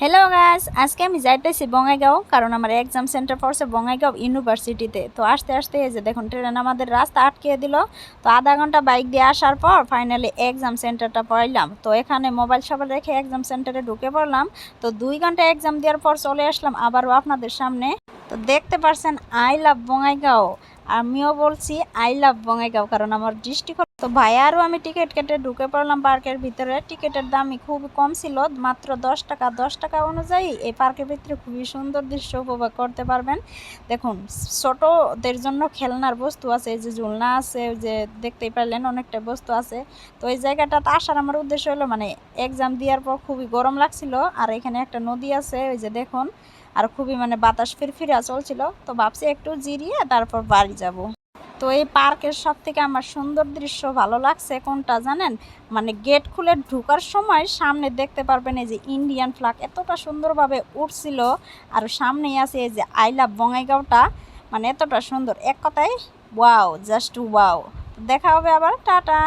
Hello guys, আজকে আমি যাইতেছি বঙ্গাইগাঁও, কারণ আমার এক্সাম সেন্টার পড়ছে বঙ্গাইগাঁও ইউনিভার্সিটিতে। তো আসতে আসতে এই যে দেখুন ট্রেন আমাদের রাস্তা আটকে দিল। তো আধা ঘন্টা বাইক দিয়ে আসার পর ফাইনালি এক্সাম সেন্টারটা পাইলাম। তো এখানে মোবাইল সবার রেখে এক্সাম সেন্টারে ঢুকে পড়লাম। তো 2 ঘন্টা এক্সাম দেওয়ার পর চলে আসলাম আবারও আপনাদের সামনে। তো দেখতে পারছেন আই লাভ বঙ্গাইগাঁও। আমিও বলছি আই লাভ বঙ্গাইগাঁও, কারণ আমার ডিস্ট্রিক্ট। তো ভাইয়ারও আমি টিকিট কেটে ঢুকে পড়লাম পার্কের ভিতরে। টিকিটের দামই খুব কম ছিল, মাত্র 10 টাকা। 10 টাকা অনুযায়ী এই পার্কের ভিতরে খুবই সুন্দর দৃশ্য উপভোগ করতে পারবেন। দেখুন, ছোটদের জন্য খেলনার বস্তু আছে, এই যে ঝুলনা আছে, যে দেখতেই পারলেন অনেকটা বস্তু আছে। তো এই জায়গাটাতে আসার আমার উদ্দেশ্য হলো, মানে এক্সাম দেওয়ার পর খুবই গরম লাগছিল, আর এখানে একটা নদী আছে ওই যে দেখুন, আর খুবই মানে বাতাস ফিরফিরা চলছিল। তো ভাবছি একটু জিরিয়ে তারপর বাড়ি যাব। তো এই পার্কের সব থেকে আমার সুন্দর দৃশ্য ভালো লাগছে কোনটা জানেন? মানে গেট খুলে ঢোকার সময় সামনে দেখতে পারবেন এই যে ইন্ডিয়ান ফ্ল্যাগ এতটা সুন্দরভাবে উঠছিল, আর সামনেই আছে এই যে আই লাভ বঙ্গাইগাঁওটা। মানে এতটা সুন্দর, এক কথায় ওয়াও, জাস্ট ওয়াও। দেখা হবে আবার, টাটা।